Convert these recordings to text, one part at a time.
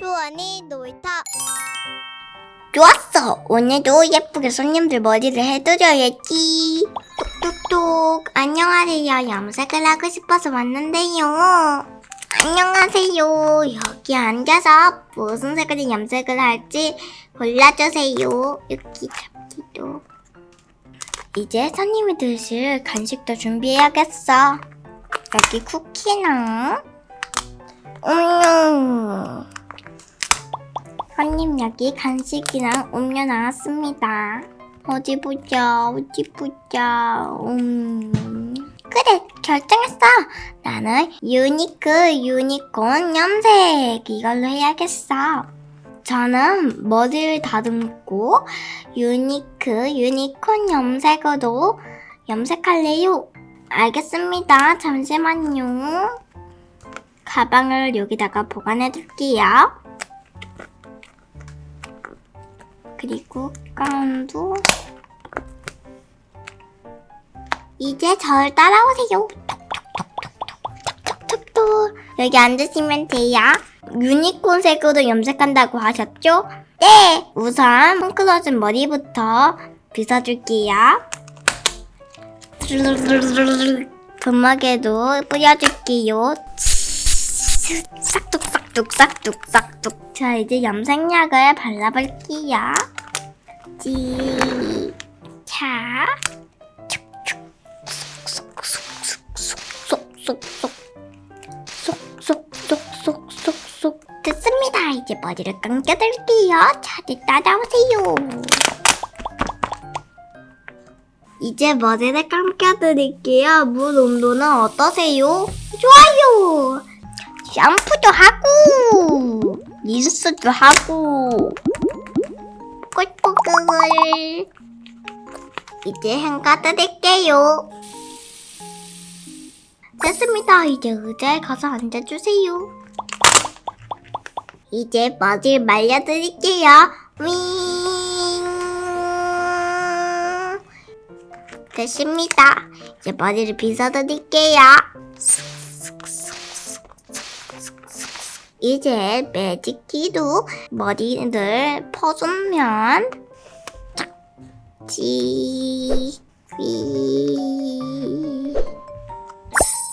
쇼아니 놀이터. 좋았어. 오늘도 예쁘게 손님들 머리를 해드려야지. 똑똑똑. 안녕하세요. 염색을 하고 싶어서 왔는데요. 안녕하세요. 여기 앉아서 무슨 색으로 염색을 할지 골라주세요. 여기 잡기도. 이제 손님이 드실 간식도 준비해야겠어. 여기 쿠키랑 음료. 손님 여기 간식이랑 음료 나왔습니다. 어디 보자. 그래, 결정했어. 나는 유니콘 염색 이걸로 해야겠어. 저는 머리를 다듬고 유니콘 염색으로 염색할래요. 알겠습니다. 잠시만요. 가방을 여기다가 보관해둘게요. 그리고 가운도. 이제 저를 따라오세요. 톡톡톡톡톡톡톡. 여기 앉으시면 돼요. 유니콘 색으로 염색한다고 하셨죠? 네! 우선 뭉클어진 머리부터 빗어줄게요. 점막에도 뿌려줄게요. 싹둑. 자, 이제 염색약을 발라볼게요. 자, 쏙 됐습니다. 이제 머리를 감겨드릴게요. 다들 따라오세요. 이제 머리를 감겨드릴게요. 물 온도는 어떠세요? 좋아요. 샴푸도 하고 린스도 하고 꿀뽀글. 이제 헹궈드릴게요. 됐습니다. 이제 의자에 가서 앉아주세요. 이제 머리를 말려드릴게요. 됐습니다. 이제 머리를 빗어드릴게요. 이제 매직키로 머리를 퍼주면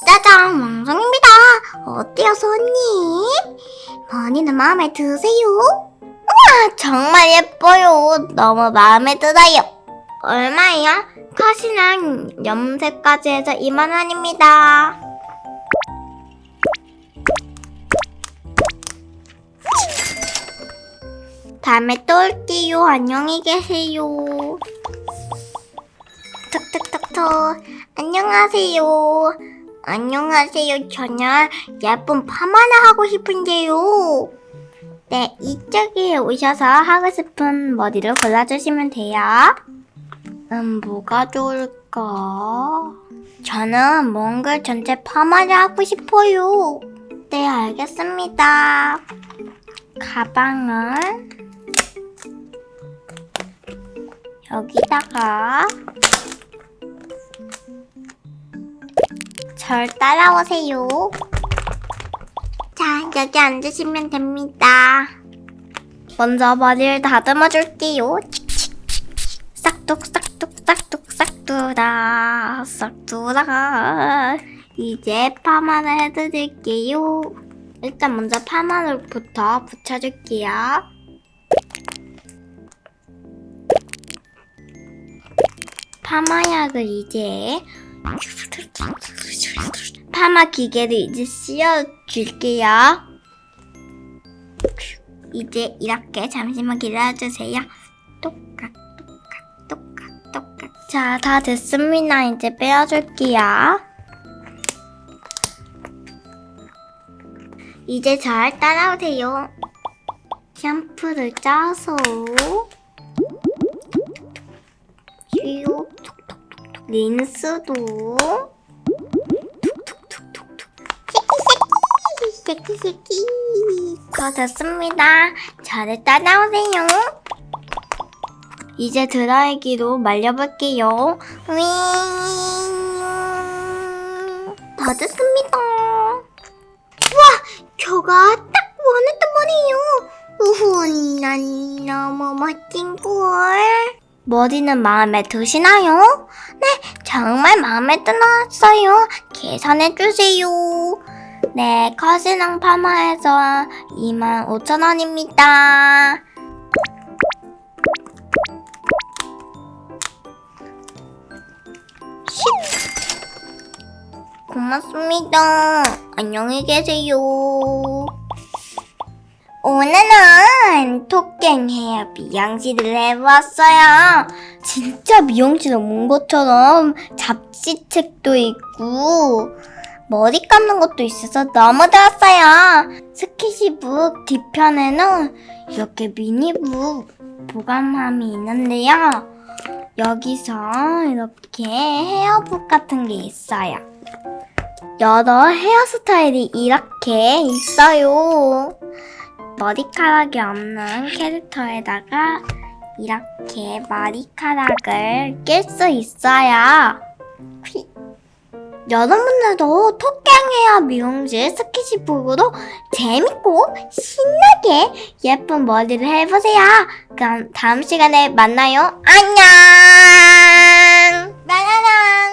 짜잔, 완성입니다. 어때요, 손님? 머리는 마음에 드세요? 우와, 정말 예뻐요. 너무 마음에 들어요. 얼마예요? 컷이랑 염색까지 해서 2만원입니다. 다음에 또 올게요. 안녕히 계세요. 톡톡톡톡. 안녕하세요. 저는 예쁜 파마를 하고 싶은데요. 네, 이쪽에 오셔서 하고 싶은 머리를 골라주시면 돼요. 뭐가 좋을까? 저는 몽글 전체 파마를 하고 싶어요. 네, 알겠습니다. 가방은 여기다가. 절 따라오세요. 자, 여기 앉으시면 됩니다. 먼저 머리를 다듬어 줄게요. 싹둑. 이제 파마를 해드릴게요. 일단 먼저 파마를부터 붙여줄게요. 파마약을 이제 파마 기계를 이제 씌워줄게요. 이제 이렇게 잠시만 기다려주세요. 똑같. 자, 다 됐습니다. 이제 빼어줄게요. 이제 잘 따라오세요. 샴푸를 짜서 린스도 쉐키. 다 됐습니다. 잘 따라오세요. 이제 드라이기로 말려볼게요. 다 됐습니다. 우와, 저가 딱 원했던 머리예요. 난 너무 멋진걸. 머리는 마음에 드시나요? 네, 정말 마음에 들었어요. 계산해주세요. 네, 커스랑 파마해서 25,000원입니다. 고맙습니다. 안녕히 계세요. 오늘은 토깽 헤어 미용실을 해보았어요. 진짜 미용실에 온 것처럼 잡지책도 있고 머리 감는 것도 있어서 너무 좋았어요. 스키시북 뒤편에는 이렇게 미니북 보관함이 있는데요. 여기서 이렇게 헤어북 같은 게 있어요. 여러 헤어스타일이 이렇게 있어요. 머리카락이 없는 캐릭터에다가 이렇게 머리카락을 낄 수 있어요. 여러분들도 토깽 헤어 미용실 스키시북으로 재밌고 신나게 예쁜 머리를 해보세요. 그럼 다음 시간에 만나요. 안녕. 나나나.